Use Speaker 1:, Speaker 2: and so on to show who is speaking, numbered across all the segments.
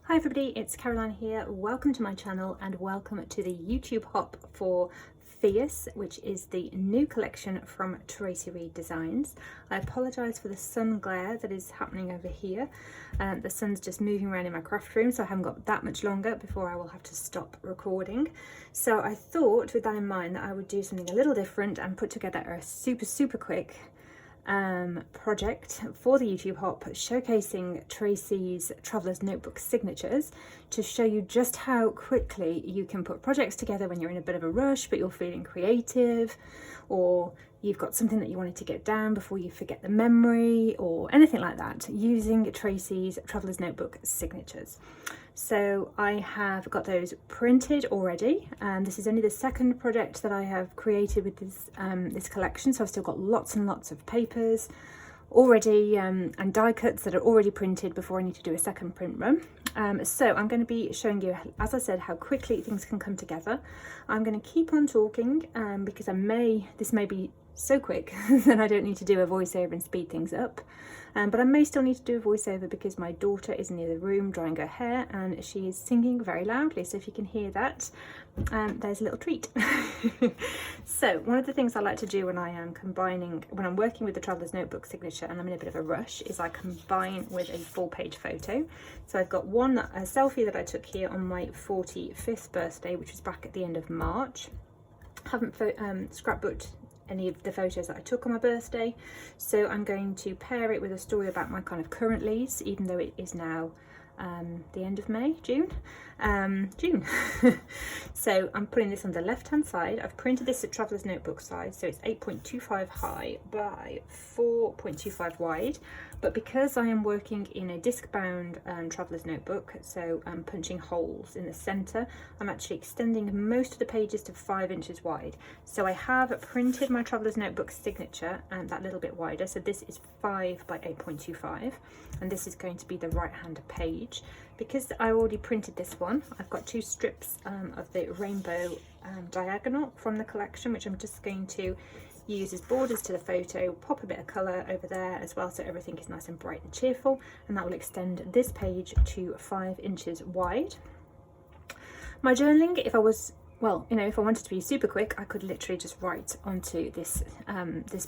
Speaker 1: Hi everybody, it's Caroline here. Welcome to my channel and welcome to the YouTube hop for Fierce, which is the new collection from Tracy Reed Designs. I apologise for the sun glare that is happening over here. The sun's just moving around in my craft room, so I haven't got that much longer before I will have to stop recording. So I thought, with that in mind, that I would do something a little different and put together a super quick project for the YouTube hop showcasing Tracy's Traveller's Notebook signatures to show you just how quickly you can put projects together when you're in a bit of a rush but you're feeling creative, or you've got something that you wanted to get down before you forget the memory or anything like that, using Tracy's Traveller's Notebook signatures. So I have got those printed already, and this is only the second project that I have created with this collection, so I've still got lots and lots of papers already and die cuts that are already printed before I need to do a second print run. So I'm going to be showing you, as I said, how quickly things can come together. I'm going to keep on talking because this may be so quick that I don't need to do a voiceover and speed things up. But I may still need to do a voiceover because my daughter is near the room drying her hair and she is singing very loudly. So if you can hear that, there's a little treat. So one of the things I like to do when I'm working with the Traveller's Notebook signature and I'm in a bit of a rush, is I combine with a full page photo. So I've got a selfie that I took here on my 45th birthday, which was back at the end of March. Haven't scrapbooked any of the photos that I took on my birthday, so I'm going to pair it with a story about my kind of current leads, even though it is now the end of June. So I'm putting this on the left hand side. I've printed this at Traveller's Notebook size, so it's 8.25 high by 4.25 wide, but because I am working in a disc bound Traveller's Notebook, so I'm punching holes in the centre, I'm actually extending most of the pages to 5 inches wide. So I have printed my Traveller's Notebook signature and that little bit wider, so this is 5 by 8.25, and this is going to be the right hand page. Because I already printed this one, I've got 2 strips of the rainbow diagonal from the collection, which I'm just going to use as borders to the photo, pop a bit of colour over there as well so everything is nice and bright and cheerful, and that will extend this page to 5 inches wide. My journaling, if I wanted to be super quick, I could literally just write onto this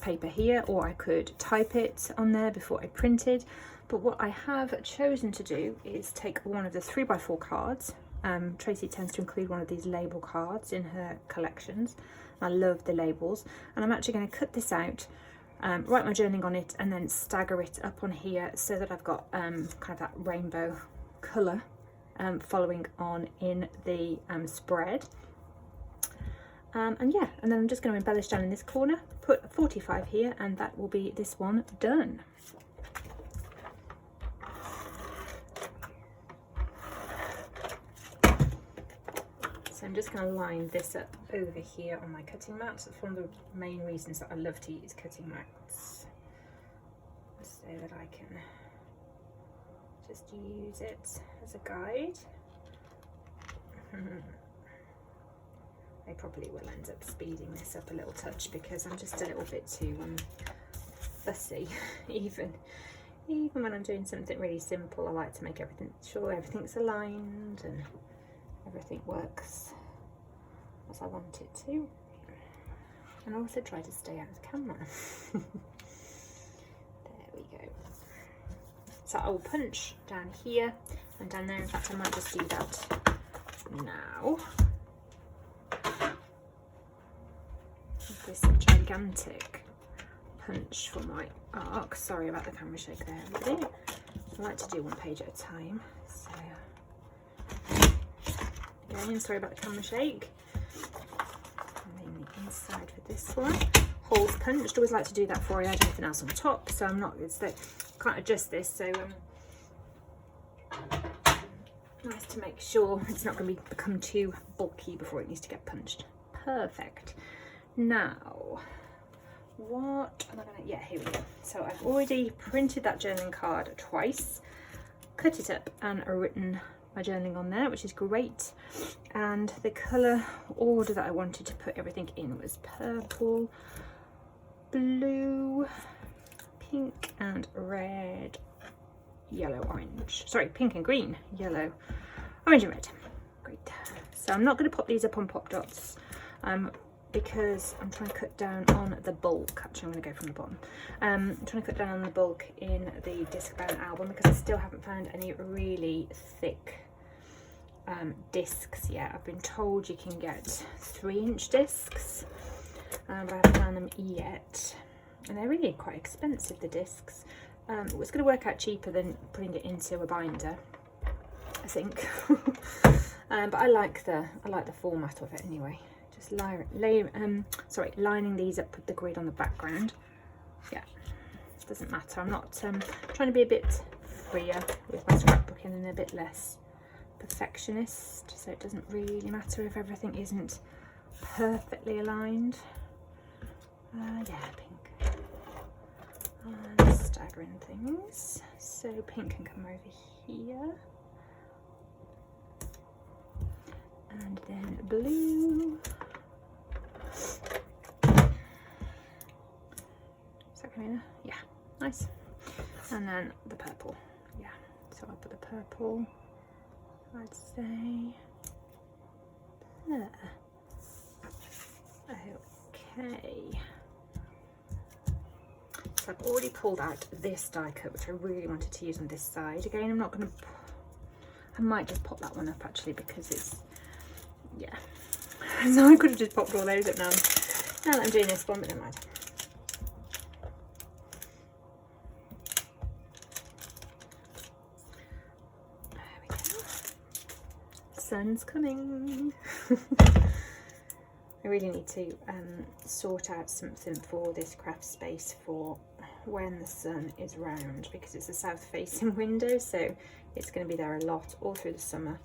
Speaker 1: paper here, or I could type it on there before I printed. But what I have chosen to do is take one of the 3x4 cards. Tracy tends to include one of these label cards in her collections. I love the labels, and I'm actually going to cut this out, write my journaling on it, and then stagger it up on here so that I've got kind of that rainbow colour following on in the spread. And then I'm just going to embellish down in this corner, put 45 here, and that will be this one done. So I'm just going to line this up over here on my cutting mat. So it's one of the main reasons that I love to use cutting mats, so that I can just use it as a guide. I probably will end up speeding this up a little touch because I'm just a little bit too fussy. Even when I'm doing something really simple, I like to make sure everything's aligned and everything works as I want it to, and I also try to stay out of camera. There we go. So I will punch down here and down there. In fact, I might just do that now. This gigantic punch for my arc. Sorry about the camera shake there, everybody. I like to do one page at a time. So again, sorry about the camera shake. And then the inside for this one. Holes punched. Always like to do that before I add anything else on top. So can't adjust this. So nice to make sure it's not going to become too bulky before it needs to get punched. Perfect. Now, what am I going to, here we go. So I've already printed that journaling card twice, cut it up and written my journaling on there, which is great. And the colour order that I wanted to put everything in was purple, blue, pink and red, yellow, orange. Sorry, pink and green, yellow, orange and red. Great. So I'm not going to pop these up on pop dots because I'm trying to cut down on the bulk. Actually, I'm going to go from the bottom. I'm trying to cut down on the bulk in the disc bound album because I still haven't found any really thick discs yet. I've been told you can get 3-inch discs, but I haven't found them yet. And they're really quite expensive, the discs. It's going to work out cheaper than putting it into a binder, I think. But I like the format of it anyway. Just lining these up with the grid on the background. Yeah, doesn't matter. I'm not trying to be a bit freer with my scrapbooking and a bit less perfectionist, so it doesn't really matter if everything isn't perfectly aligned. Yeah, pink. And staggering things. So pink can come over here. And then blue. Is that coming in? Yeah, nice. And then the purple. Yeah, so I'll put the purple, I'd say, there. Okay. So I've already pulled out this die cut, which I really wanted to use on this side. Again, I'm not going to, I might just pop that one up actually because it's, yeah. So I could have just popped all those up now that I'm doing this one, but never mind. There we go. Sun's coming. I really need to sort out something for this craft space for when the sun is round, because it's a south facing window, so it's going to be there a lot all through the summer,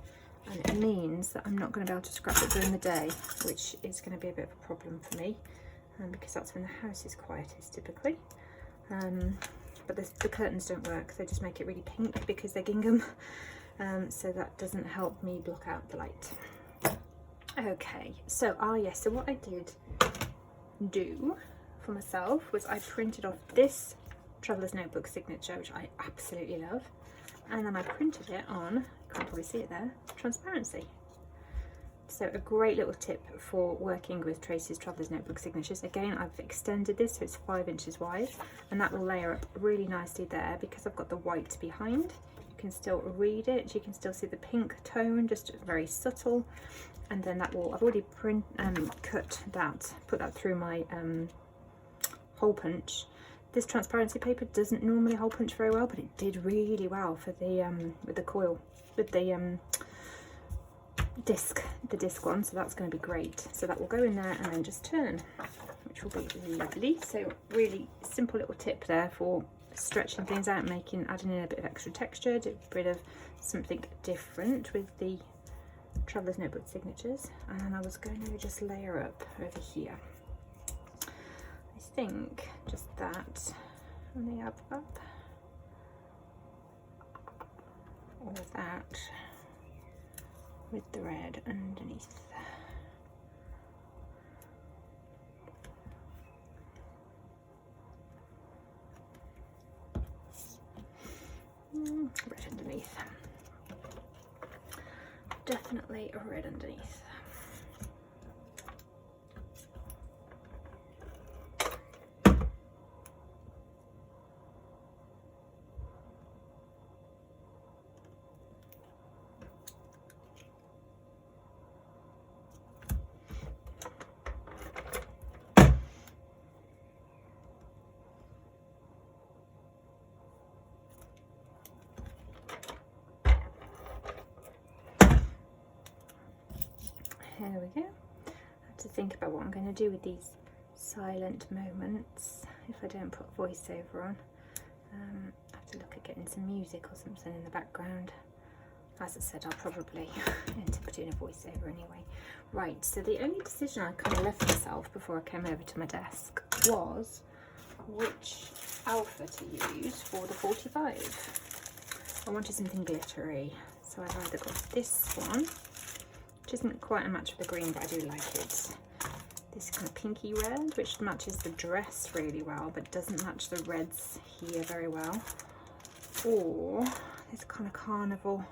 Speaker 1: and it means that I'm not going to be able to scrap it during the day, which is going to be a bit of a problem for me, because that's when the house is quietest typically. But the curtains don't work, they just make it really pink because they're gingham, so that doesn't help me block out the light. Okay, so yes, so what I did do for myself was I printed off this Traveller's Notebook signature, which I absolutely love, and then I printed it on, you can't probably see it there, transparency. So a great little tip for working with Tracy's Traveller's Notebook signatures. Again, I've extended this so it's 5 inches wide, and that will layer up really nicely there because I've got the white behind. You can still read it, you can still see the pink tone, just very subtle. And then that will, I've already cut that, put that through my hole punch. This transparency paper doesn't normally hole punch very well, but it did really well for the with the coil, with the disc one. So that's going to be great. So that will go in there and then just turn, which will be lovely. So really simple little tip there for stretching things out, adding in a bit of extra texture, a bit of something different with the Traveller's Notebook signatures. And then I was going to just layer up over here, I think, just that on the up, or that with the red underneath. Red underneath. Definitely a red underneath. There we go. I have to think about what I'm going to do with these silent moments if I don't put voiceover on. I have to look at getting some music or something in the background. As I said, I'll probably end up doing a voiceover anyway. Right, so the only decision I kind of left myself before I came over to my desk was which alpha to use for the 45. I wanted something glittery, so I've either got this one, which isn't quite a match with the green, but I do like it. This kind of pinky red, which matches the dress really well, but doesn't match the reds here very well. or this kind of carnival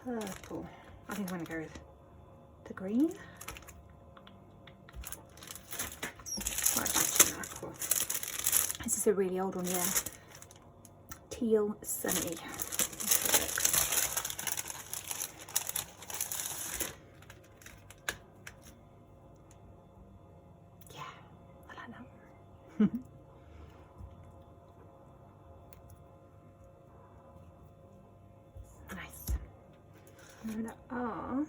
Speaker 1: purple. I think I'm going to go with the green. This is a really old one, yeah. Teal Sunny. Yeah, I like that one. Nice. And there are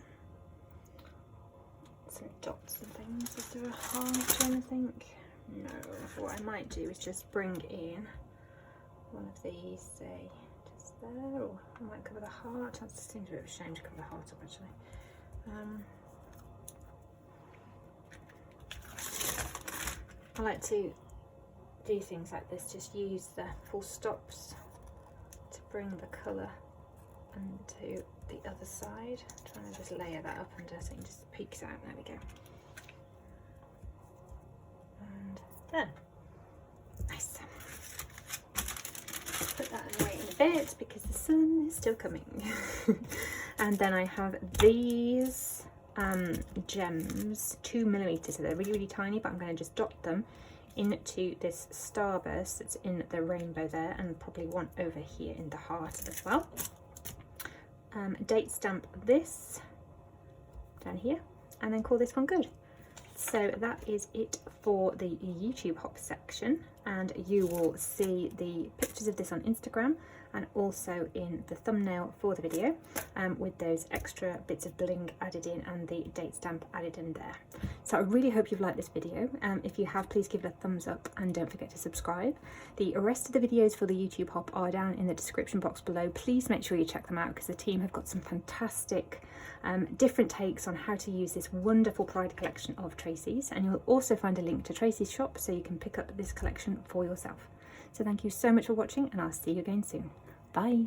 Speaker 1: some dots and things. Is there a heart or anything? No. What I might do is just bring in one of these, say, just there, or I might cover the heart. That seems a bit of a shame to cover the heart up, actually. I like to do things like this, just use the full stops to bring the colour onto the other side. I'm trying to just layer that up under so it just peeks out. There we go. And there. Nice. Put that away in a bit because the sun is still coming. And then I have these gems, 2mm, so they're really tiny, but I'm going to just dot them into this starburst that's in the rainbow there, and probably one over here in the heart as well. Date stamp this down here and then call this one good. So that is it for the YouTube hop section, and you will see the pictures of this on Instagram and also in the thumbnail for the video, with those extra bits of bling added in and the date stamp added in there. So I really hope you've liked this video. If you have, please give it a thumbs up and don't forget to subscribe. The rest of the videos for the YouTube hop are down in the description box below. Please make sure you check them out because the team have got some fantastic different takes on how to use this wonderful Pride collection of Tracy's, and you'll also find a link to Tracy's shop so you can pick up this collection for yourself. So thank you so much for watching, and I'll see you again soon. Bye.